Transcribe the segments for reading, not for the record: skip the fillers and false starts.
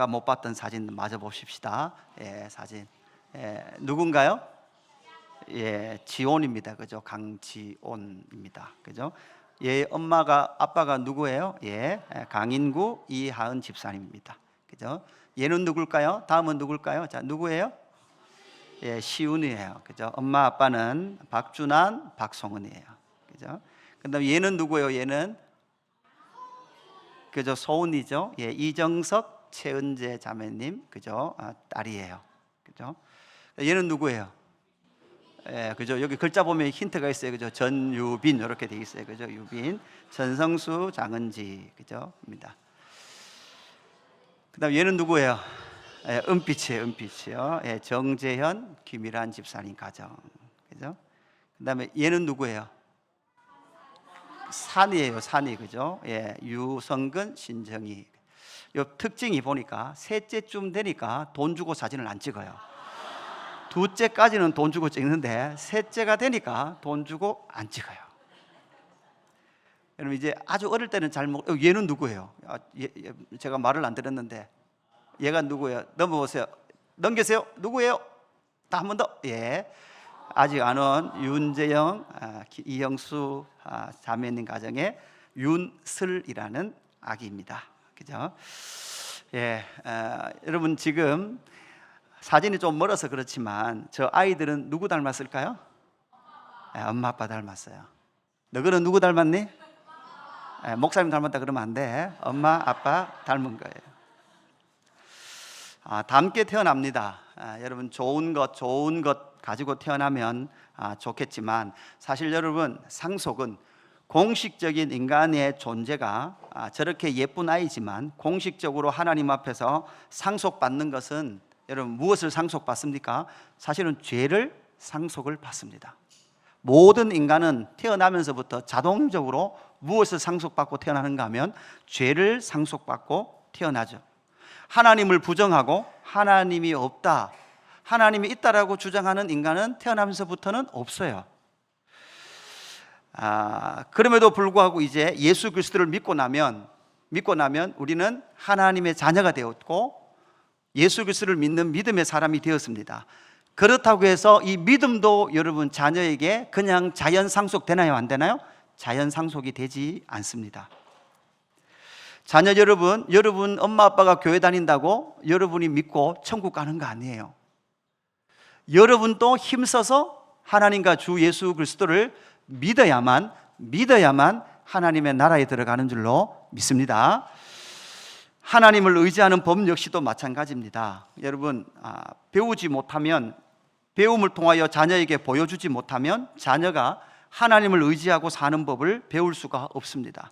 못 봤던 사진 마저 보십시다. 예, 사진. 누군가요? 예, 지온입니다. 그죠? 강지온입니다. 그죠? 얘 아빠가 누구예요? 예, 강인구 이하은 집사님입니다. 그죠? 얘는 누굴까요? 다음은 누굴까요? 자, 누구예요? 예, 시운이에요. 그죠? 엄마 아빠는 박준환, 박송은이에요. 그죠? 그다음에 얘는 누구예요? 얘는 그죠? 소은이죠. 예, 이정석, 최은재 자매님, 그죠? 딸이에요. 그죠? 얘는 누구예요? 예, 그죠? 여기 글자 보면 힌트가 있어요. 그죠? 전유빈 이렇게 돼 있어요. 그죠? 유빈, 전성수, 장은지, 그죠? 입니다. 그다음 얘는 누구예요? 예, 은빛이요. 예, 정재현, 김일환 집사님 가정, 그죠? 그다음에 얘는 누구예요? 산이에요, 산이, 그죠? 예, 유성근, 신정희. 요 특징이 보니까 셋째쯤 되니까 돈 주고 사진을 안 찍어요. 둘째까지는 돈 주고 찍는데 셋째가 되니까 돈 주고 안 찍어요. 여러분 이제 아주 어릴 때는 얘는 누구예요? 제가 말을 안 들었는데 얘가 누구예요? 넘어보세요. 넘기세요. 누구예요? 다 한 번 더. 예, 아직 안 온 윤재영, 이영수 자매님 가정의 윤슬이라는 아기입니다. 그죠? 예, 여러분 지금 사진이 좀 멀어서 그렇지만 저 아이들은 누구 닮았을까요? 엄마 아빠 닮았어요. 너희는 누구 닮았니? 목사님 닮았다 그러면 안 돼. 엄마 아빠 닮은 거예요. 닮게 태어납니다. 여러분 좋은 것 가지고 태어나면 좋겠지만 사실 여러분 상속은 공식적인 인간의 존재가 저렇게 예쁜 아이지만 공식적으로 하나님 앞에서 상속받는 것은 여러분 무엇을 상속받습니까? 사실은 죄를 상속을 받습니다. 모든 인간은 태어나면서부터 자동적으로 무엇을 상속받고 태어나는가 하면 죄를 상속받고 태어나죠. 하나님을 부정하고 하나님이 없다, 하나님이 있다라고 주장하는 인간은 태어나면서부터는 없어요. 그럼에도 불구하고 이제 예수 그리스도를 믿고 나면 우리는 하나님의 자녀가 되었고 예수 그리스도를 믿는 믿음의 사람이 되었습니다. 그렇다고 해서 이 믿음도 여러분 자녀에게 그냥 자연 상속되나요? 안 되나요? 자연 상속이 되지 않습니다. 자녀 여러분 엄마 아빠가 교회 다닌다고 여러분이 믿고 천국 가는 거 아니에요. 여러분도 힘써서 하나님과 주 예수 그리스도를 믿어야만 하나님의 나라에 들어가는 줄로 믿습니다. 하나님을 의지하는 법 역시도 마찬가지입니다. 여러분 배우지 못하면, 배움을 통하여 자녀에게 보여주지 못하면 자녀가 하나님을 의지하고 사는 법을 배울 수가 없습니다.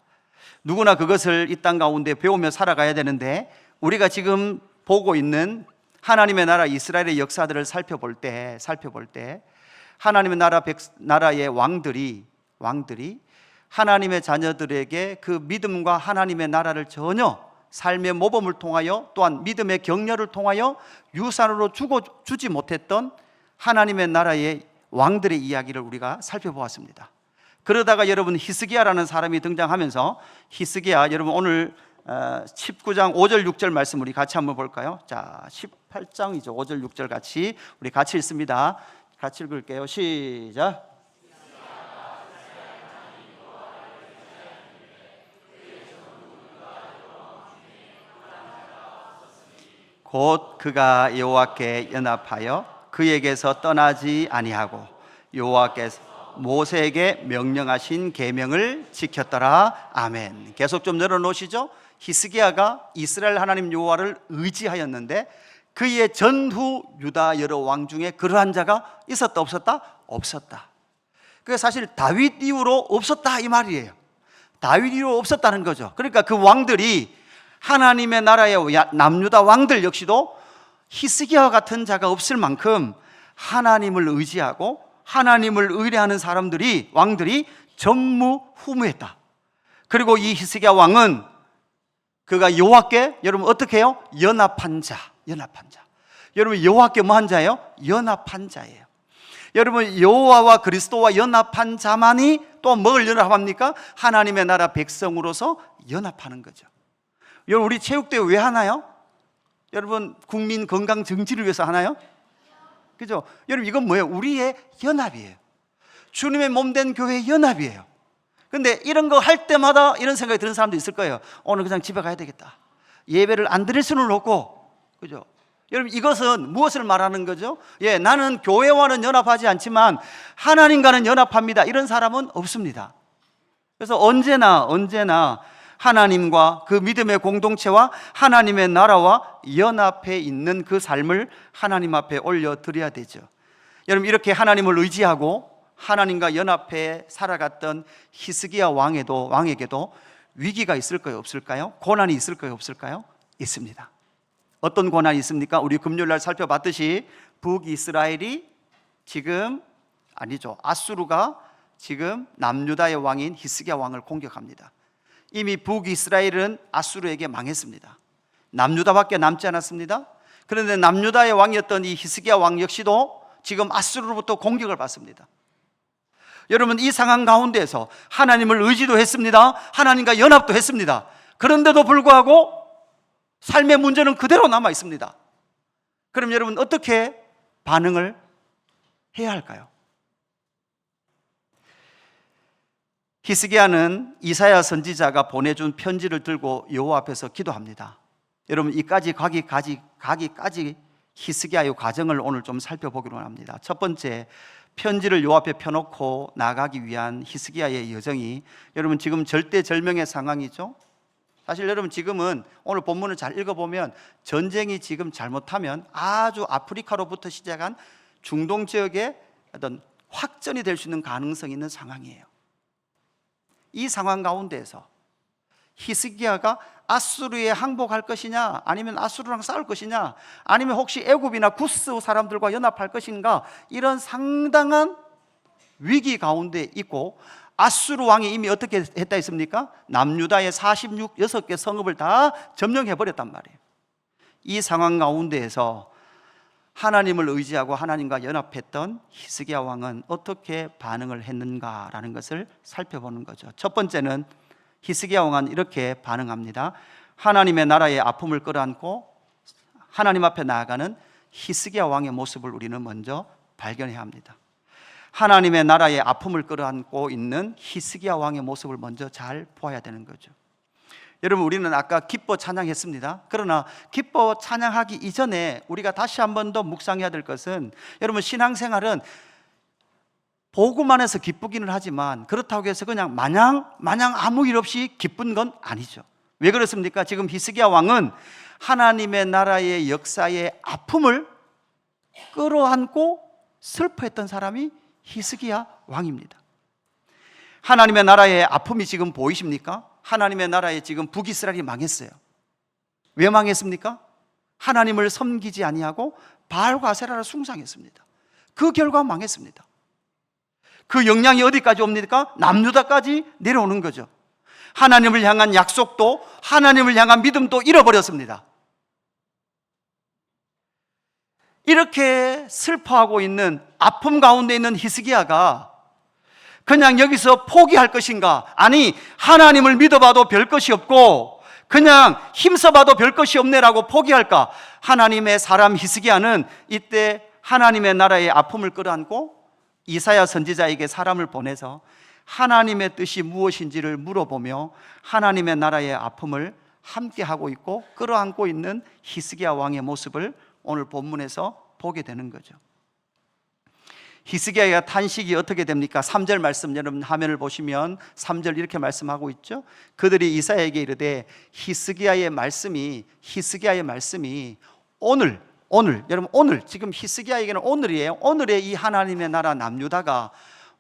누구나 그것을 이 땅 가운데 배우며 살아가야 되는데 우리가 지금 보고 있는 하나님의 나라 이스라엘의 역사들을 살펴볼 때 하나님의 나라의 왕들이 하나님의 자녀들에게 그 믿음과 하나님의 나라를 전혀 삶의 모범을 통하여 또한 믿음의 격려를 통하여 유산으로 주지 못했던 하나님의 나라의 왕들의 이야기를 우리가 살펴보았습니다. 그러다가 여러분 히스기야라는 사람이 등장하면서 히스기야, 여러분 오늘 19장 5절 6절 말씀 우리 같이 한번 볼까요? 자, 18장이죠. 5절 6절 우리 같이 읽습니다. 같이 읽을게요. 시작. 곧 그가 여호와께 연합하여 그에게서 떠나지 아니하고 여호와께서 모세에게 명령하신 계명을 지켰더라. 아멘. 계속 좀 열어놓으시죠. 히스기야가 이스라엘 하나님 여호와를 의지하였는데 그의 전후 유다 여러 왕 중에 그러한 자가 있었다 없었다? 없었다. 그게 사실 다윗 이후로 없었다 이 말이에요. 다윗 이후로 없었다는 거죠. 그러니까 그 왕들이 하나님의 나라의 남유다 왕들 역시도 히스기야와 같은 자가 없을 만큼 하나님을 의지하고 하나님을 의뢰하는 왕들이 전무후무했다. 그리고 이 히스기야 왕은 그가 여호와께 여러분 어떻게 해요? 연합한 자. 여러분 여호와께 뭐한 자예요? 연합한 자예요. 여러분 여호와와 그리스도와 연합한 자만이 또 뭘 연합합니까? 하나님의 나라 백성으로서 연합하는 거죠. 여러분 우리 체육대회 왜 하나요? 여러분 국민 건강 정치를 위해서 하나요? 그죠? 여러분 이건 뭐예요? 우리의 연합이에요. 주님의 몸된 교회의 연합이에요. 근데 이런 거 할 때마다 이런 생각이 드는 사람도 있을 거예요. 오늘 그냥 집에 가야 되겠다. 예배를 안 드릴 수는 없고, 그죠? 여러분 이것은 무엇을 말하는 거죠? 예, 나는 교회와는 연합하지 않지만 하나님과는 연합합니다. 이런 사람은 없습니다. 그래서 언제나 하나님과 그 믿음의 공동체와 하나님의 나라와 연합해 있는 그 삶을 하나님 앞에 올려드려야 되죠. 여러분 이렇게 하나님을 의지하고 하나님과 연합해 살아갔던 히스기야 왕에게도 위기가 있을까요? 없을까요? 고난이 있을까요? 없을까요? 있습니다. 어떤 고난이 있습니까? 우리 금요일날 살펴봤듯이 북이스라엘이 아수르가 지금 남유다의 왕인 히스기야 왕을 공격합니다. 이미 북이스라엘은 아수르에게 망했습니다. 남유다밖에 남지 않았습니다. 그런데 남유다의 왕이었던 이 히스기야 왕 역시도 지금 아수르로부터 공격을 받습니다. 여러분 이 상황 가운데에서 하나님을 의지도 했습니다. 하나님과 연합도 했습니다. 그런데도 불구하고 삶의 문제는 그대로 남아 있습니다. 그럼 여러분 어떻게 반응을 해야 할까요? 히스기야는 이사야 선지자가 보내준 편지를 들고 여호와 앞에서 기도합니다. 여러분 이까지 가기까지 히스기야의 과정을 오늘 좀 살펴보기로 합니다. 첫 번째, 편지를 여호와 앞에 펴놓고 나가기 위한 히스기야의 여정이 여러분 지금 절대절명의 상황이죠. 사실 여러분 지금은 오늘 본문을 잘 읽어보면 전쟁이 지금 잘못하면 아주 아프리카로부터 시작한 중동 지역의 어떤 확전이 될 수 있는 가능성이 있는 상황이에요. 이 상황 가운데에서 히스기야가 아수르에 항복할 것이냐, 아니면 아수르랑 싸울 것이냐, 아니면 혹시 애굽이나 구스 사람들과 연합할 것인가, 이런 상당한 위기 가운데 있고, 아수르 왕이 이미 어떻게 했다 했습니까? 남유다의 46개 성읍을 다 점령해 버렸단 말이에요. 이 상황 가운데에서 하나님을 의지하고 하나님과 연합했던 히스기야 왕은 어떻게 반응을 했는가라는 것을 살펴보는 거죠. 첫 번째는 히스기야 왕은 이렇게 반응합니다. 하나님의 나라의 아픔을 끌어안고 하나님 앞에 나아가는 히스기야 왕의 모습을 우리는 먼저 발견해야 합니다. 하나님의 나라의 아픔을 끌어안고 있는 히스기야 왕의 모습을 먼저 잘 보아야 되는 거죠. 여러분 우리는 아까 기뻐 찬양했습니다. 그러나 기뻐 찬양하기 이전에 우리가 다시 한 번 더 묵상해야 될 것은, 여러분 신앙생활은 복음만 해서 기쁘기는 하지만 그렇다고 해서 그냥 마냥 아무 일 없이 기쁜 건 아니죠. 왜 그렇습니까? 지금 히스기야 왕은 하나님의 나라의 역사의 아픔을 끌어안고 슬퍼했던 사람이 히스기야 왕입니다. 하나님의 나라의 아픔이 지금 보이십니까? 하나님의 나라에 지금 북이스라엘이 망했어요. 왜 망했습니까? 하나님을 섬기지 아니하고 바알과 아세라를 숭상했습니다. 그 결과 망했습니다. 그 영향이 어디까지 옵니까? 남유다까지 내려오는 거죠. 하나님을 향한 약속도, 하나님을 향한 믿음도 잃어버렸습니다. 이렇게 슬퍼하고 있는, 아픔 가운데 있는 히스기야가 그냥 여기서 포기할 것인가? 아니, 하나님을 믿어봐도 별 것이 없고 그냥 힘써봐도 별 것이 없네라고 포기할까? 하나님의 사람 히스기야는 이때 하나님의 나라의 아픔을 끌어안고 이사야 선지자에게 사람을 보내서 하나님의 뜻이 무엇인지를 물어보며 하나님의 나라의 아픔을 함께하고 있고 끌어안고 있는 히스기야 왕의 모습을 오늘 본문에서 보게 되는 거죠. 히스기야의 탄식이 어떻게 됩니까? 3절 말씀, 여러분 화면을 보시면 3절 이렇게 말씀하고 있죠. 그들이 이사야에게 이르되 히스기야의 말씀이 오늘 여러분 오늘 지금 히스기야에게는 오늘이에요. 오늘의 이 하나님의 나라 남유다가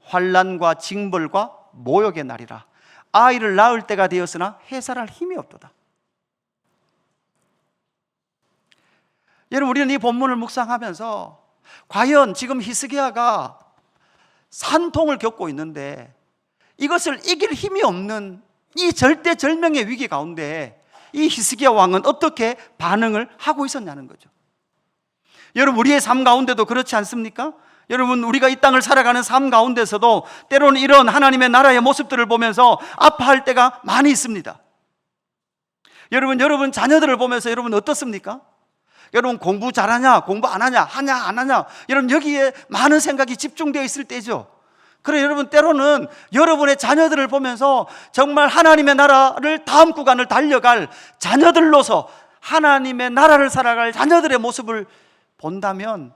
환난과 징벌과 모욕의 날이라. 아이를 낳을 때가 되었으나 해살할 힘이 없도다. 여러분 우리는 이 본문을 묵상하면서 과연 지금 히스기야가 산통을 겪고 있는데 이것을 이길 힘이 없는 이 절대절명의 위기 가운데 이 히스기야 왕은 어떻게 반응을 하고 있었냐는 거죠. 여러분 우리의 삶 가운데도 그렇지 않습니까? 여러분 우리가 이 땅을 살아가는 삶 가운데서도 때로는 이런 하나님의 나라의 모습들을 보면서 아파할 때가 많이 있습니다. 여러분 자녀들을 보면서 여러분 어떻습니까? 여러분 공부 잘하냐, 공부 안 하냐, 하냐 안 하냐, 여러분 여기에 많은 생각이 집중되어 있을 때죠. 그래 여러분 때로는 여러분의 자녀들을 보면서 정말 하나님의 나라를 다음 구간을 달려갈 자녀들로서 하나님의 나라를 살아갈 자녀들의 모습을 본다면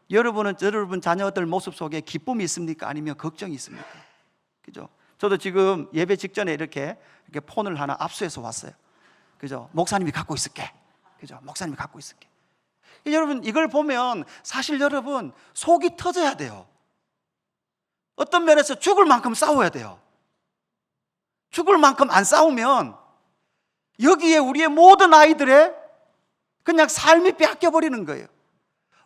여러분은 여러분 자녀들 모습 속에 기쁨이 있습니까? 아니면 걱정이 있습니까? 그죠? 저도 지금 예배 직전에 이렇게 폰을 하나 압수해서 왔어요. 그죠? 목사님이 갖고 있을게. 그죠? 목사님이 갖고 있을게. 여러분 이걸 보면 사실 여러분 속이 터져야 돼요. 어떤 면에서 죽을 만큼 싸워야 돼요. 죽을 만큼 안 싸우면 여기에 우리의 모든 아이들의 그냥 삶이 빼앗겨 버리는 거예요.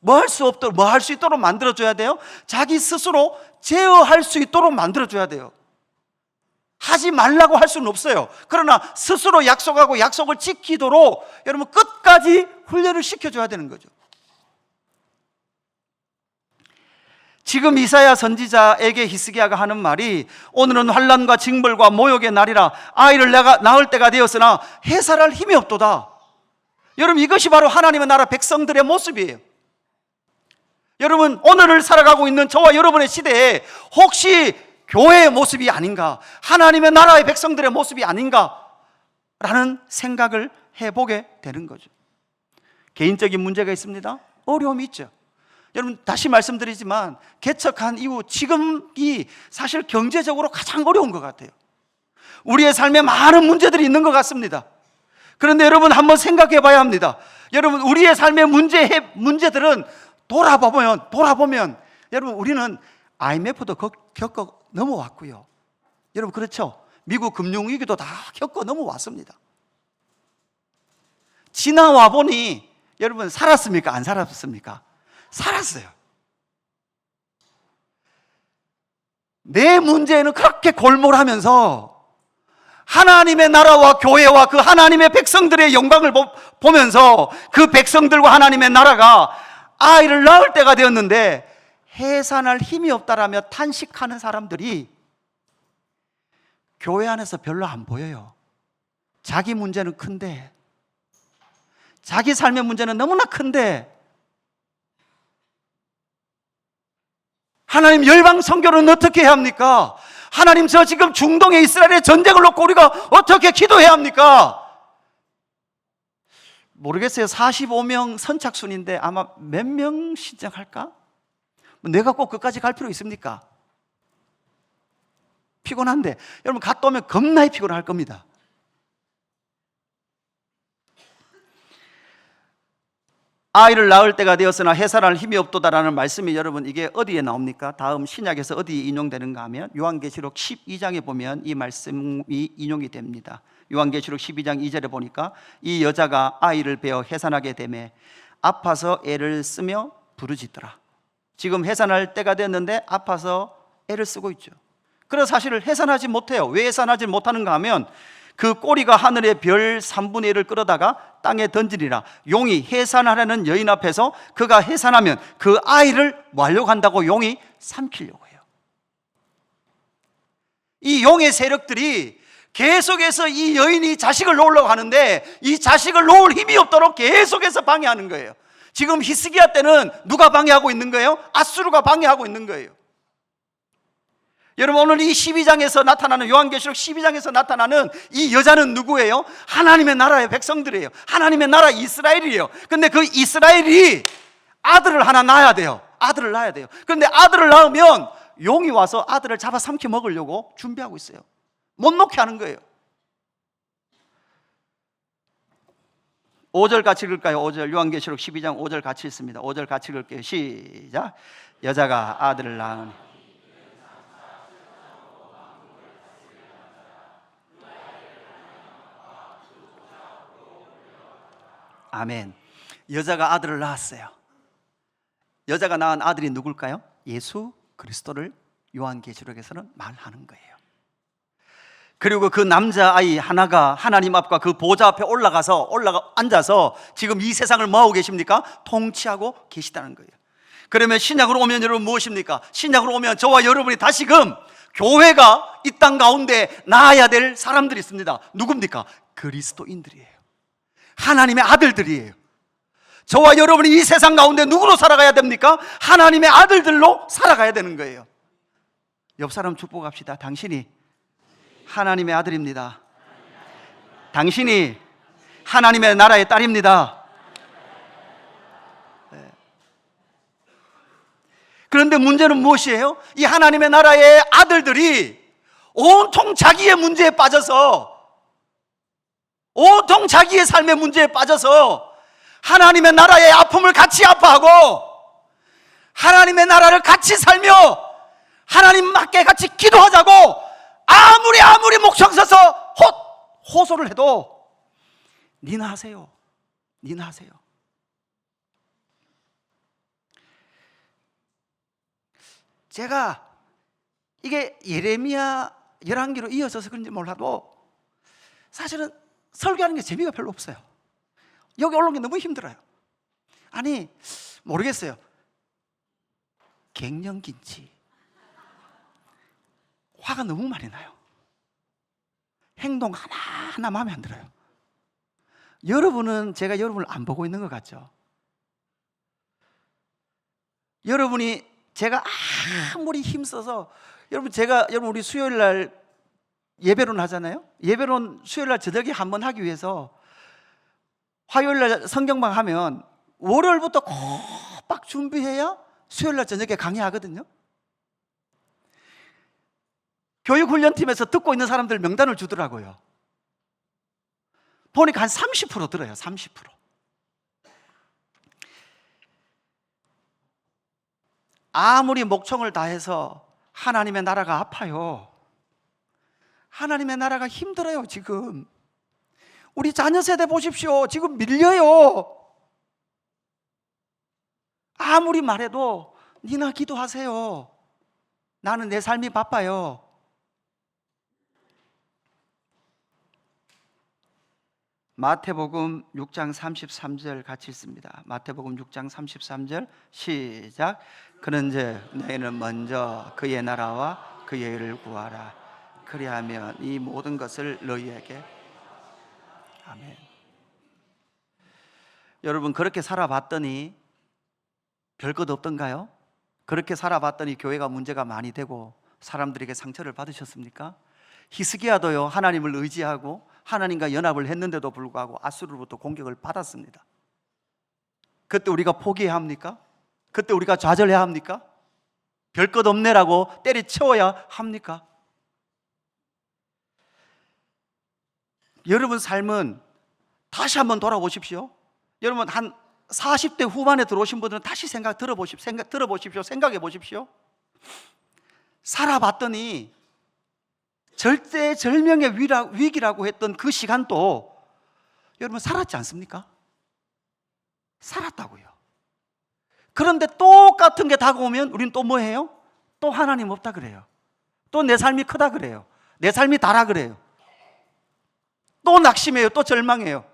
뭐 할 수 없도록, 뭐 할 수 있도록 만들어줘야 돼요? 자기 스스로 제어할 수 있도록 만들어줘야 돼요. 하지 말라고 할 수는 없어요. 그러나 스스로 약속하고 약속을 지키도록 여러분 끝까지 훈련을 시켜줘야 되는 거죠. 지금 이사야 선지자에게 히스기야가 하는 말이 오늘은 환난과 징벌과 모욕의 날이라 아이를 내가 낳을 때가 되었으나 해살할 힘이 없도다. 여러분 이것이 바로 하나님의 나라 백성들의 모습이에요. 여러분 오늘을 살아가고 있는 저와 여러분의 시대에 혹시 교회의 모습이 아닌가, 하나님의 나라의 백성들의 모습이 아닌가 라는 생각을 해보게 되는 거죠. 개인적인 문제가 있습니다. 어려움이 있죠. 여러분 다시 말씀드리지만 개척한 이후 지금이 사실 경제적으로 가장 어려운 것 같아요. 우리의 삶에 많은 문제들이 있는 것 같습니다. 그런데 여러분 한번 생각해 봐야 합니다. 여러분 우리의 삶의 문제들은 돌아보면 여러분 우리는 IMF도 겪어 넘어왔고요. 여러분 그렇죠? 미국 금융위기도 다 겪어 넘어왔습니다. 지나와 보니 여러분 살았습니까? 안 살았습니까? 살았어요. 내 문제는 그렇게 골몰하면서 하나님의 나라와 교회와 그 하나님의 백성들의 영광을 보면서 그 백성들과 하나님의 나라가 아이를 낳을 때가 되었는데 해산할 힘이 없다라며 탄식하는 사람들이 교회 안에서 별로 안 보여요. 자기 문제는 큰데, 자기 삶의 문제는 너무나 큰데 하나님 열방 선교는 어떻게 해야 합니까? 하나님 저 지금 중동에 이스라엘의 전쟁을 놓고 우리가 어떻게 기도해야 합니까? 모르겠어요. 45명 선착순인데 아마 몇 명 신청할까? 내가 꼭 끝까지 갈 필요 있습니까? 피곤한데 여러분 갔다 오면 겁나게 피곤할 겁니다. 아이를 낳을 때가 되었으나 해산할 힘이 없도다라는 말씀이 여러분 이게 어디에 나옵니까? 다음 신약에서 어디에 인용되는가 하면 요한계시록 12장에 보면 이 말씀이 인용이 됩니다. 요한계시록 12장 2절에 보니까 이 여자가 아이를 베어 해산하게 되매 아파서 애를 쓰며 부르짖더라. 지금 해산할 때가 됐는데 아파서 애를 쓰고 있죠. 그래서 사실을 해산하지 못해요. 왜 해산하지 못하는가 하면 그 꼬리가 하늘의 별 3분의 1을 끌어다가 땅에 던지리라. 용이 해산하려는 여인 앞에서 그가 해산하면 그 아이를 완료한다고 용이 삼키려고 해요. 이 용의 세력들이 계속해서 이 여인이 자식을 놓으려고 하는데 이 자식을 놓을 힘이 없도록 계속해서 방해하는 거예요. 지금 히스기야 때는 누가 방해하고 있는 거예요? 아수르가 방해하고 있는 거예요. 여러분 오늘 이 12장에서 나타나는 요한계시록 12장에서 나타나는 이 여자는 누구예요? 하나님의 나라의 백성들이에요. 하나님의 나라 이스라엘이에요. 근데 그 이스라엘이 아들을 하나 낳아야 돼요. 아들을 낳아야 돼요. 그런데 아들을 낳으면 용이 와서 아들을 잡아 삼켜 먹으려고 준비하고 있어요. 못 놓게 하는 거예요. 5절 같이 읽을까요? 5절 요한계시록 12장 5절 같이 읽습니다. 5절 같이 읽을게요. 시작. 여자가 아들을 낳으니 아멘. 여자가 아들을 낳았어요. 여자가 낳은 아들이 누굴까요? 예수 그리스도를 요한계시록에서는 말하는 거예요. 그리고 그 남자아이 하나가 하나님 앞과 그 보좌 앞에 올라가 앉아서 지금 이 세상을 뭐하고 계십니까? 통치하고 계시다는 거예요. 그러면 신약으로 오면 여러분 무엇입니까? 신약으로 오면 저와 여러분이 다시금 교회가 이 땅 가운데 낳아야 될 사람들이 있습니다. 누굽니까? 그리스도인들이에요. 하나님의 아들들이에요. 저와 여러분이 이 세상 가운데 누구로 살아가야 됩니까? 하나님의 아들들로 살아가야 되는 거예요. 옆 사람 축복합시다. 당신이 하나님의 아들입니다. 당신이 하나님의 나라의 딸입니다. 네. 그런데 문제는 무엇이에요? 이 하나님의 나라의 아들들이 온통 자기의 문제에 빠져서, 온통 자기의 삶의 문제에 빠져서 하나님의 나라의 아픔을 같이 아파하고 하나님의 나라를 같이 살며 하나님께 같이 기도하자고 아무리 목청 서서 호소를 해도 니나 하세요. 니나 하세요. 제가 이게 예레미야 11기로 이어져서 그런지 몰라도 사실은 설교하는 게 재미가 별로 없어요. 여기 올라오는 게 너무 힘들어요. 아니, 모르겠어요. 갱년기인지 화가 너무 많이 나요. 행동 하나하나 마음에 안 들어요. 여러분은 제가 여러분을 안 보고 있는 것 같죠? 여러분이 제가 아무리 힘써서 여러분 우리 수요일 날 예배론 하잖아요. 예배론 수요일 날 저녁에 한번 하기 위해서 화요일 날 성경방 하면 월요일부터 꼬박 준비해야 수요일 날 저녁에 강의하거든요. 교육훈련팀에서 듣고 있는 사람들 명단을 주더라고요. 보니까 한 30% 들어요. 30%. 아무리 목청을 다해서 하나님의 나라가 아파요. 하나님의 나라가 힘들어요. 지금 우리 자녀 세대 보십시오. 지금 밀려요. 아무리 말해도 니나 기도하세요. 나는 내 삶이 바빠요. 마태복음 6장 33절 같이 읽습니다. 마태복음 6장 33절 시작. 그런즉 너희는 먼저 그의 나라와 그의 의를 구하라. 그리하면 이 모든 것을 너희에게. 아멘. 여러분, 그렇게 살아봤더니 별것 없던가요? 그렇게 살아봤더니 교회가 문제가 많이 되고 사람들에게 상처를 받으셨습니까? 히스기야도요, 하나님을 의지하고 하나님과 연합을 했는데도 불구하고 아수르로부터 공격을 받았습니다. 그때 우리가 포기해야 합니까? 그때 우리가 좌절해야 합니까? 별것 없네라고 때려치워야 합니까? 여러분 삶은 다시 한번 돌아보십시오. 여러분 한 40대 후반에 들어오신 분들은 다시 생각해 보십시오. 살아봤더니 절대절명의 위기라고 했던 그 시간도 여러분 살았지 않습니까? 살았다고요. 그런데 똑같은 게 다가오면 우리는 또 뭐 해요? 또 하나님 없다 그래요. 또 내 삶이 크다 그래요. 내 삶이 다라 그래요. 또 낙심해요. 또 절망해요.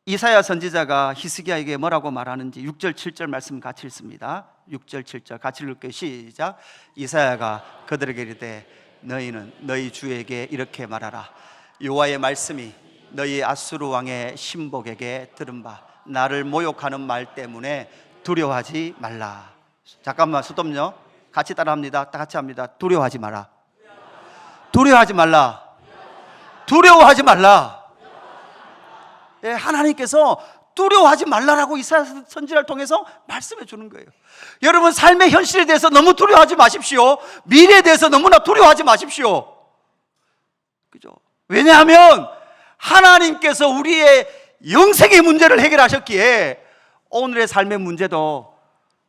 이사야 선지자가 히스기야에게 뭐라고 말하는지 6절 7절 말씀 같이 읽습니다. 6절 7절 같이 읽을게요. 시작. 이사야가 그들에게 이르되 너희는 너희 주에게 이렇게 말하라. 여호와의 말씀이 너희 아수르 왕의 신복에게 들은 바 나를 모욕하는 말 때문에 두려워하지 말라. 잠깐만 스톱요. 같이 따라합니다. 다 같이 합니다. 두려워하지 마라. 두려워하지 말라. 두려워하지 말라. 예, 하나님께서 두려워하지 말라라고 이사야 선지자를 통해서 말씀해 주는 거예요. 여러분 삶의 현실에 대해서 너무 두려워하지 마십시오. 미래에 대해서 너무나 두려워하지 마십시오. 그죠? 왜냐하면 하나님께서 우리의 영생의 문제를 해결하셨기에 오늘의 삶의 문제도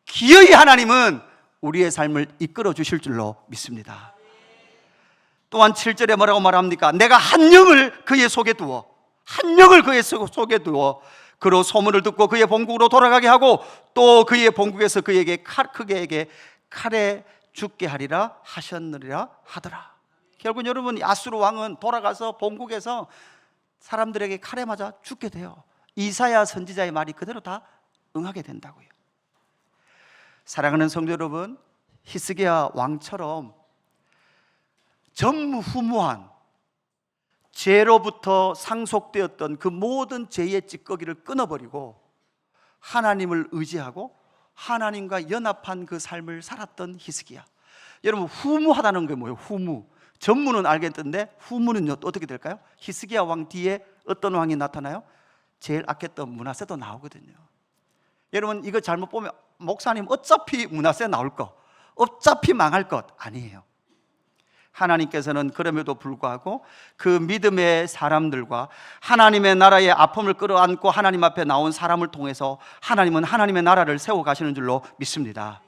기어이 하나님은 우리의 삶을 이끌어 주실 줄로 믿습니다. 또한 7절에 뭐라고 말합니까? 내가 한 영을 그의 속에 두어, 한 영을 그의 속에 두어 그로 소문을 듣고 그의 본국으로 돌아가게 하고 또 그의 본국에서 그에게 칼에 죽게 하리라 하셨느니라 하더라. 결국 여러분 아수르 왕은 돌아가서 본국에서 사람들에게 칼에 맞아 죽게 돼요. 이사야 선지자의 말이 그대로 다 응하게 된다고요. 사랑하는 성도 여러분, 히스기야 왕처럼 전무후무한 죄로부터 상속되었던 그 모든 죄의 찌꺼기를 끊어버리고 하나님을 의지하고 하나님과 연합한 그 삶을 살았던 히스기야. 여러분, 후무하다는 게 뭐예요? 후무. 전무는 알겠던데 후무는요 또 어떻게 될까요? 히스기야 왕 뒤에 어떤 왕이 나타나요? 제일 악했던 므낫세도 나오거든요. 여러분, 이거 잘못 보면 목사님 어차피 므낫세 나올 거, 어차피 망할 것 아니에요. 하나님께서는 그럼에도 불구하고 그 믿음의 사람들과 하나님의 나라의 아픔을 끌어안고 하나님 앞에 나온 사람을 통해서 하나님은 하나님의 나라를 세워가시는 줄로 믿습니다.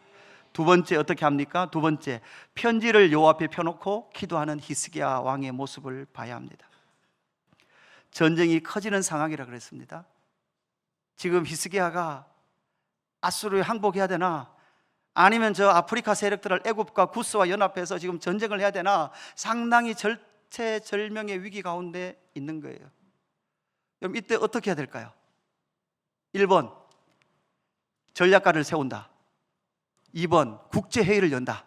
두 번째 어떻게 합니까? 두 번째, 편지를 여호와 앞에 펴놓고 기도하는 히스기야 왕의 모습을 봐야 합니다. 전쟁이 커지는 상황이라 그랬습니다. 지금 히스기야가 아수르에 항복해야 되나, 아니면 저 아프리카 세력들을 애굽과 구스와 연합해서 지금 전쟁을 해야 되나, 상당히 절체절명의 위기 가운데 있는 거예요. 그럼 이때 어떻게 해야 될까요? 1번, 전략가를 세운다. 2번, 국제회의를 연다.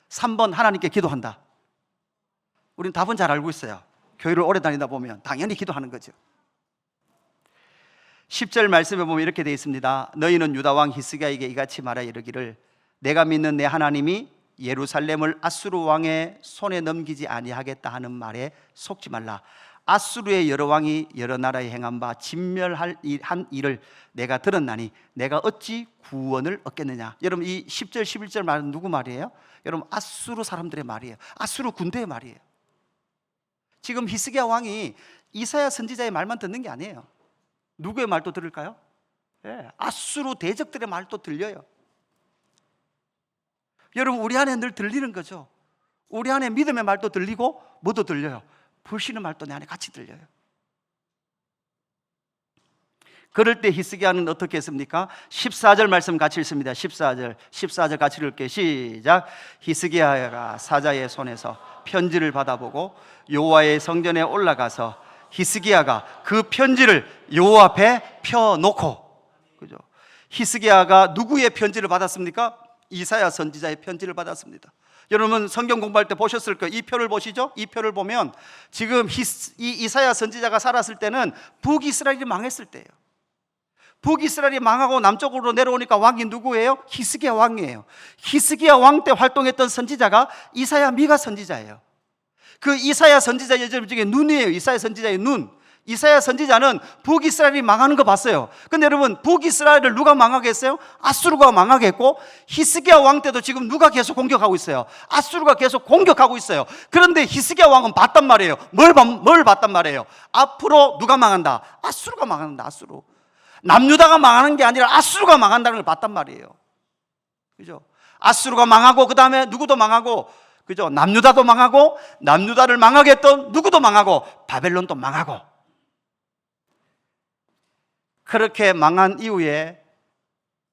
3번, 하나님께 기도한다. 우리는 답은 잘 알고 있어요. 교회를 오래 다니다 보면 당연히 기도하는 거죠. 10절 말씀에 보면 이렇게 되어 있습니다. 너희는 유다 왕 히스기야에게 이같이 말하 이르기를 내가 믿는 내 하나님이 예루살렘을 아수르 왕의 손에 넘기지 아니하겠다 하는 말에 속지 말라. 아수르의 여러 왕이 여러 나라에 행한 바 진멸할 한 일을 내가 들었나니 내가 어찌 구원을 얻겠느냐. 여러분, 이 10절 11절 말은 누구 말이에요? 여러분, 아수르 사람들의 말이에요. 아수르 군대의 말이에요. 지금 히스기야 왕이 이사야 선지자의 말만 듣는 게 아니에요. 누구의 말도 들을까요? 아수르 대적들의 말도 들려요. 여러분, 우리 안에 늘 들리는 거죠. 우리 안에 믿음의 말도 들리고 뭐도 들려요? 불신의 말도 내 안에 같이 들려요. 그럴 때 히스기야는 어떻게 했습니까? 14절 말씀 같이 읽습니다. 14절 같이 읽을게요. 시작. 히스기야가 사자의 손에서 편지를 받아보고 여호와의 성전에 올라가서 히스기야가 그 편지를 여호와 앞에 펴놓고, 그죠? 히스기야가 누구의 편지를 받았습니까? 이사야 선지자의 편지를 받았습니다. 여러분, 성경 공부할 때 보셨을 거예요. 이 표를 보시죠. 이 표를 보면 지금 이사야 선지자가 살았을 때는 북이스라엘이 망했을 때예요. 북이스라엘이 망하고 남쪽으로 내려오니까 왕이 누구예요? 히스기야 왕이에요. 히스기야 왕 때 활동했던 선지자가 이사야 미가 선지자예요. 그 이사야 선지자 예절 중에 눈이에요. 이사야 선지자의 눈. 이사야 선지자는 북이스라엘이 망하는 거 봤어요. 근데 여러분, 북이스라엘을 누가 망하게 했어요? 아수르가 망하게 했고, 히스기야 왕 때도 지금 누가 계속 공격하고 있어요? 아수르가 계속 공격하고 있어요. 그런데 히스기야 왕은 봤단 말이에요. 뭘 봤단 말이에요? 앞으로 누가 망한다? 아수르가 망한다. 아수르. 남유다가 망하는 게 아니라 아수르가 망한다는 걸 봤단 말이에요. 그죠? 아수르가 망하고 그 다음에 누구도 망하고, 그죠? 남유다도 망하고, 남유다를 망하게 했던 누구도 망하고, 바벨론도 망하고. 그렇게 망한 이후에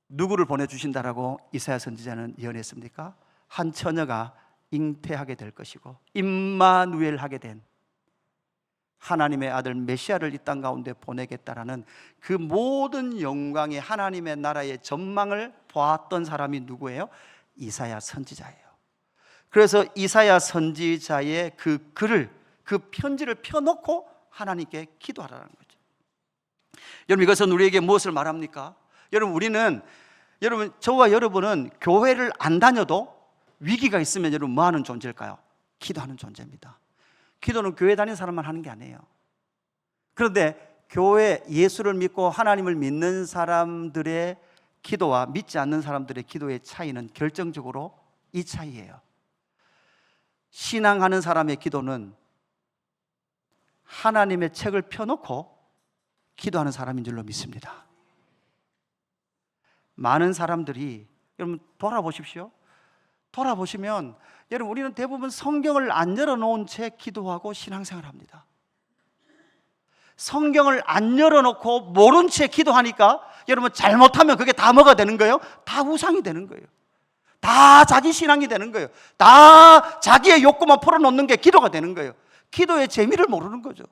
누구를 보내주신다라고 이사야 선지자는 예언했습니까? 한 처녀가 잉태하게 될 것이고 임마누엘 하게 된 하나님의 아들 메시아를 이 땅 가운데 보내겠다라는 그 모든 영광의 하나님의 나라의 전망을 보았던 사람이 누구예요? 이사야 선지자예요. 그래서 이사야 선지자의 그 글을, 그 편지를 펴놓고 하나님께 기도하라는 거죠. 여러분, 이것은 우리에게 무엇을 말합니까? 여러분, 저와 여러분은 교회를 안 다녀도 위기가 있으면 여러분 뭐 하는 존재일까요? 기도하는 존재입니다. 기도는 교회 다니는 사람만 하는 게 아니에요. 그런데 교회, 예수를 믿고 하나님을 믿는 사람들의 기도와 믿지 않는 사람들의 기도의 차이는 결정적으로 이 차이예요. 신앙하는 사람의 기도는 하나님의 책을 펴놓고 기도하는 사람인 줄로 믿습니다. 많은 사람들이, 여러분 돌아보십시오. 돌아보시면 여러분, 우리는 대부분 성경을 안 열어놓은 채 기도하고 신앙생활을 합니다. 성경을 안 열어놓고 모른 채 기도하니까 여러분, 잘못하면 그게 다 뭐가 되는 거예요? 다 우상이 되는 거예요. 다 자기 신앙이 되는 거예요. 다 자기의 욕구만 풀어놓는 게 기도가 되는 거예요. 기도의 재미를 모르는 거죠.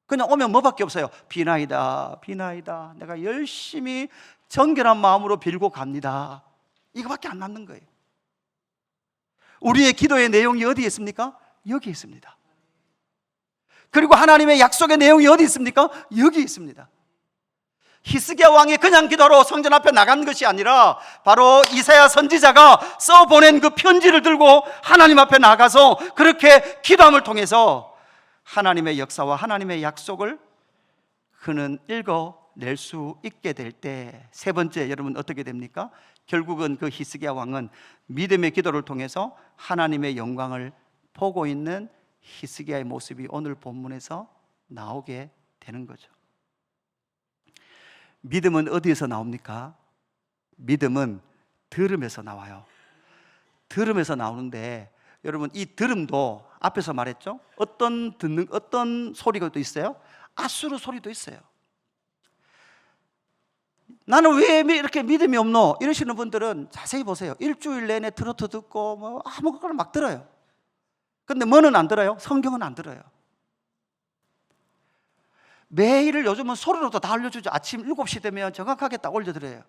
그냥 오면 뭐밖에 없어요? 비나이다, 비나이다. 내가 열심히 정결한 마음으로 빌고 갑니다. 이거밖에 안 남는 거예요. 우리의 기도의 내용이 어디에 있습니까? 여기 있습니다. 그리고 하나님의 약속의 내용이 어디 있습니까? 여기 있습니다. 히스기야 왕이 그냥 기도로 성전 앞에 나간 것이 아니라 바로 이사야 선지자가 써보낸 그 편지를 들고 하나님 앞에 나가서 그렇게 기도함을 통해서 하나님의 역사와 하나님의 약속을 그는 읽어낼 수 있게 될 때, 세 번째, 여러분 어떻게 됩니까? 결국은 그 히스기야 왕은 믿음의 기도를 통해서 하나님의 영광을 보고 있는 히스기야의 모습이 오늘 본문에서 나오게 되는 거죠. 믿음은 어디에서 나옵니까? 믿음은 들음에서 나와요. 들음에서 나오는데, 여러분 이 들음도 앞에서 말했죠? 어떤 소리가 또 있어요? 아수르 소리도 있어요. 나는 왜 이렇게 믿음이 없노? 이러시는 분들은 자세히 보세요. 일주일 내내 트로트 듣고 뭐 아무거나 막 들어요. 근데 뭐는 안 들어요? 성경은 안 들어요. 매일을 요즘은 소리로도 다 알려주죠. 아침 7시 되면 정확하게 딱 올려드려요.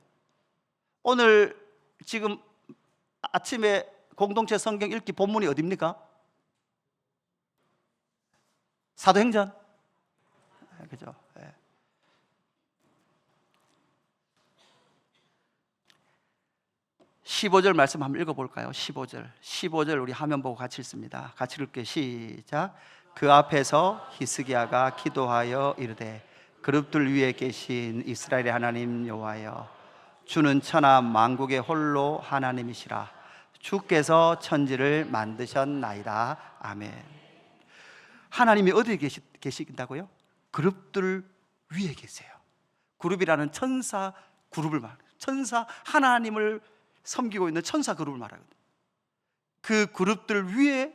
오늘 지금 아침에 공동체 성경 읽기 본문이 어디입니까? 사도행전. 그죠? 네. 15절 말씀 한번 읽어볼까요? 15절 우리 화면 보고 같이 읽습니다. 같이 읽게 시작. 그 앞에서 히스기야가 기도하여 이르되 그룹들 위에 계신 이스라엘의 하나님 여호와여, 주는 천하 만국의 홀로 하나님이시라. 주께서 천지를 만드셨나이다. 아멘. 하나님이 어디에 계신다고요? 그룹들 위에 계세요. 그룹이라는 천사 그룹을 말해요. 천사, 하나님을 섬기고 있는 천사 그룹을 말하거든요. 그 그룹들 위에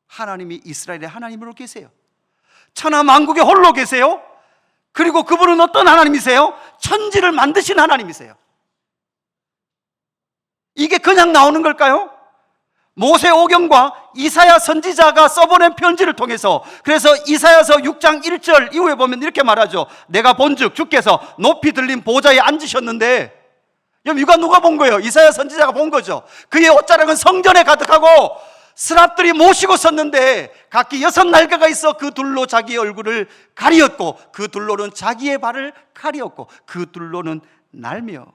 하나님이 이스라엘의 하나님으로 계세요. 천하 만국에 홀로 계세요. 그리고 그분은 어떤 하나님이세요? 천지를 만드신 하나님이세요. 이게 그냥 나오는 걸까요? 모세오경과 이사야 선지자가 써보낸 편지를 통해서, 그래서 이사야서 6장 1절 이후에 보면 이렇게 말하죠. 내가 본즉 주께서 높이 들린 보좌에 앉으셨는데, 여러분 이거 누가 본 거예요? 이사야 선지자가 본 거죠. 그의 옷자락은 성전에 가득하고 스랍들이 모시고 섰는데 각기 6날개가 있어 그 둘로 자기의 얼굴을 가리었고 그 둘로는 자기의 발을 가리었고 그 둘로는 날며.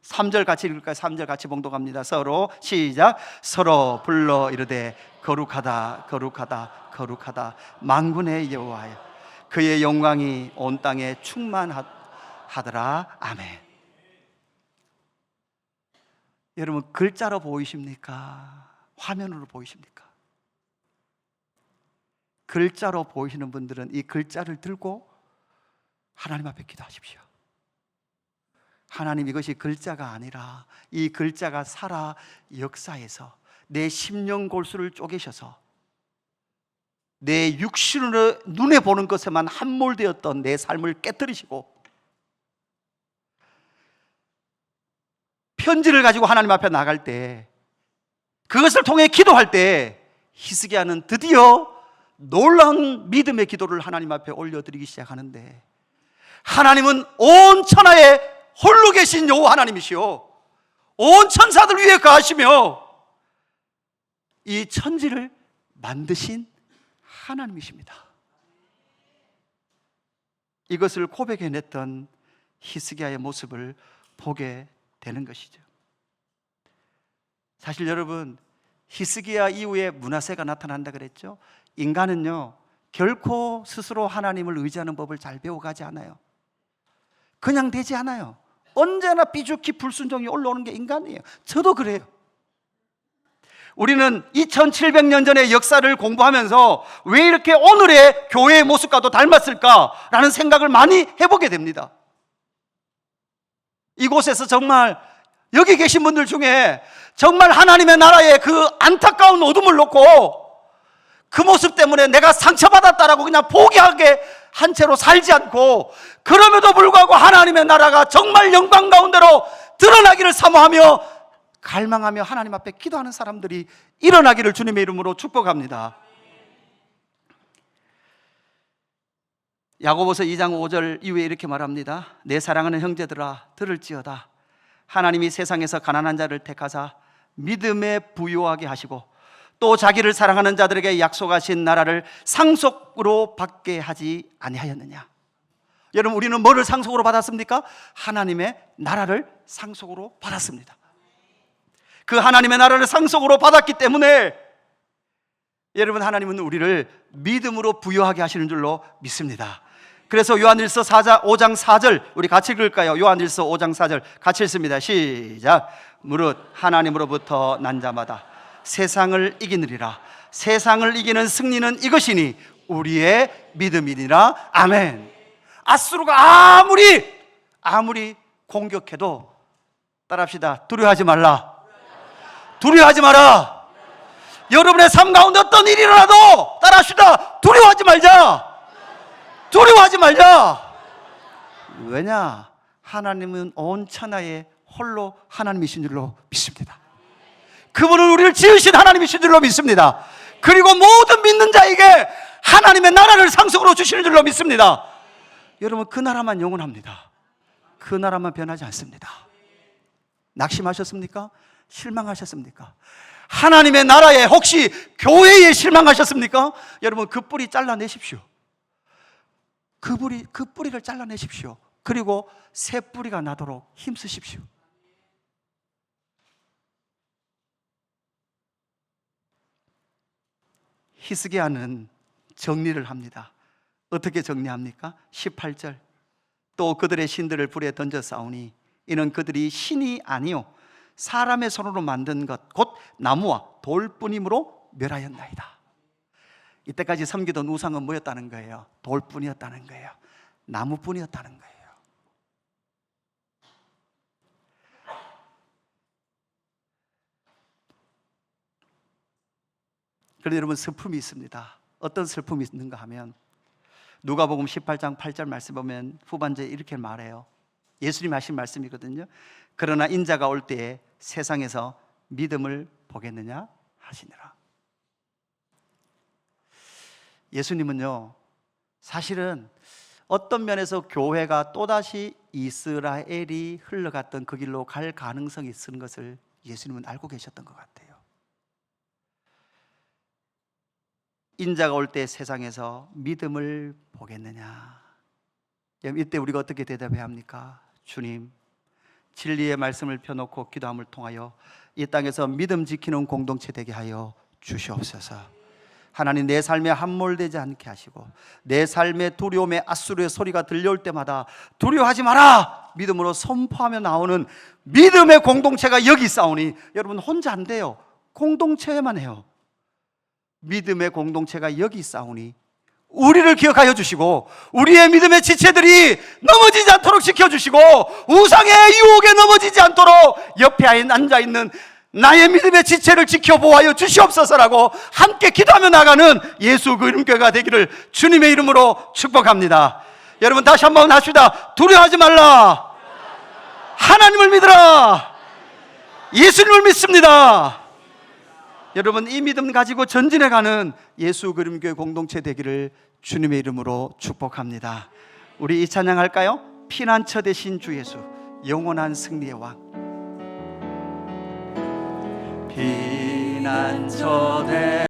3절 같이 읽을까요? 3절 같이 봉독합니다. 서로 시작. 서로 불러 이르되 거룩하다 거룩하다 거룩하다 만군의 여호와여, 그의 영광이 온 땅에 충만하더라. 아멘. 여러분 글자로 보이십니까? 화면으로 보이십니까? 글자로 보이시는 분들은 이 글자를 들고 하나님 앞에 기도하십시오. 하나님, 이것이 글자가 아니라 이 글자가 살아 역사에서 내 심령 골수를 쪼개셔서 내 육신으로 눈에 보는 것에만 함몰되었던 내 삶을 깨뜨리시고 편지를 가지고 하나님 앞에 나갈 때, 그것을 통해 기도할 때 히스기야는 드디어 놀라운 믿음의 기도를 하나님 앞에 올려드리기 시작하는데, 하나님은 온 천하에 홀로 계신 여호와 하나님이시오, 온 천사들 위에 거하시며 이 천지를 만드신 하나님이십니다. 이것을 고백해냈던 히스기야의 모습을 보게 되는 것이죠. 사실 여러분, 히스기야 이후에 므낫세가 나타난다 그랬죠. 인간은요 결코 스스로 하나님을 의지하는 법을 잘 배워가지 않아요. 그냥 되지 않아요. 언제나 삐죽히 불순종이 올라오는 게 인간이에요. 저도 그래요. 우리는 2700년 전의 역사를 공부하면서 왜 이렇게 오늘의 교회의 모습과도 닮았을까라는 생각을 많이 해보게 됩니다. 이곳에서 정말 여기 계신 분들 중에 정말 하나님의 나라에 그 안타까운 어둠을 놓고 그 모습 때문에 내가 상처받았다라고 그냥 포기하게 한 채로 살지 않고, 그럼에도 불구하고 하나님의 나라가 정말 영광 가운데로 드러나기를 사모하며 갈망하며 하나님 앞에 기도하는 사람들이 일어나기를 주님의 이름으로 축복합니다. 야고보서 2장 5절 이후에 이렇게 말합니다. 내 사랑하는 형제들아 들을지어다. 하나님이 세상에서 가난한 자를 택하사 믿음에 부유하게 하시고 또 자기를 사랑하는 자들에게 약속하신 나라를 상속으로 받게 하지 아니하였느냐? 여러분, 우리는 뭐를 상속으로 받았습니까? 하나님의 나라를 상속으로 받았습니다. 그 하나님의 나라를 상속으로 받았기 때문에 여러분, 하나님은 우리를 믿음으로 부유하게 하시는 줄로 믿습니다. 그래서 요한일서 5장 4절 우리 같이 읽을까요? 요한일서 5장 4절 같이 읽습니다. 시작. 무릇 하나님으로부터 난 자마다 세상을 이기느리라. 세상을 이기는 승리는 이것이니 우리의 믿음이니라. 아멘. 앗수르가 아무리 공격해도 따라합시다. 두려워하지 말라. 두려워하지 마라. 여러분의 삶 가운데 어떤 일이 일어나도 따라합시다. 두려워하지 말자. 두려워하지 말자. 왜냐? 하나님은 온 천하에 홀로 하나님이신 줄로 믿습니다. 그분은 우리를 지으신 하나님이신 줄로 믿습니다. 그리고 모든 믿는 자에게 하나님의 나라를 상속으로 주시는 줄로 믿습니다. 여러분, 그 나라만 영원합니다. 그 나라만 변하지 않습니다. 낙심하셨습니까? 실망하셨습니까? 하나님의 나라에 혹시 교회에 실망하셨습니까? 여러분, 그 뿌리 잘라내십시오. 그 뿌리를 잘라내십시오. 그리고 새 뿌리가 나도록 힘쓰십시오. 히스기야는 정리를 합니다. 어떻게 정리합니까? 18절. 또 그들의 신들을 불에 던져 싸우니 이는 그들이 신이 아니요 사람의 손으로 만든 것 곧 나무와 돌뿐이므로 멸하였나이다. 이때까지 섬기던 우상은 뭐였다는 거예요? 돌뿐이었다는 거예요. 나무뿐이었다는 거예요. 그런데 여러분, 슬픔이 있습니다. 어떤 슬픔이 있는가 하면 누가복음 18장 8절 말씀 보면 후반절에 이렇게 말해요. 예수님이 하신 말씀이거든요. 그러나 인자가 올 때에 세상에서 믿음을 보겠느냐 하시니라. 예수님은요, 사실은 어떤 면에서 교회가 또다시 이스라엘이 흘러갔던 그 길로 갈 가능성이 있는 것을 예수님은 알고 계셨던 것 같아요. 인자가 올 때 세상에서 믿음을 보겠느냐. 이때 우리가 어떻게 대답해야 합니까? 주님, 진리의 말씀을 펴놓고 기도함을 통하여 이 땅에서 믿음 지키는 공동체 되게 하여 주시옵소서. 하나님, 내 삶에 함몰되지 않게 하시고 내 삶의 두려움의 앗수르의 소리가 들려올 때마다 두려워하지 마라 믿음으로 선포하며 나오는 믿음의 공동체가 여기 있사오니, 여러분 혼자 안 돼요. 공동체만 해요. 믿음의 공동체가 여기 있사오니 우리를 기억하여 주시고 우리의 믿음의 지체들이 넘어지지 않도록 지켜주시고 우상의 유혹에 넘어지지 않도록 옆에 앉아있는 나의 믿음의 지체를 지켜보아여 주시옵소서라고 함께 기도하며 나가는 예수 그림교회가 되기를 주님의 이름으로 축복합니다. 여러분, 다시 한번 합시다. 두려워하지 말라. 하나님을 믿으라. 예수님을 믿습니다. 여러분, 이 믿음 가지고 전진해가는 예수 그림교회 공동체 되기를 주님의 이름으로 축복합니다. 우리 이 찬양할까요? 피난처 되신 주 예수, 영원한 승리의 왕. 피난처 되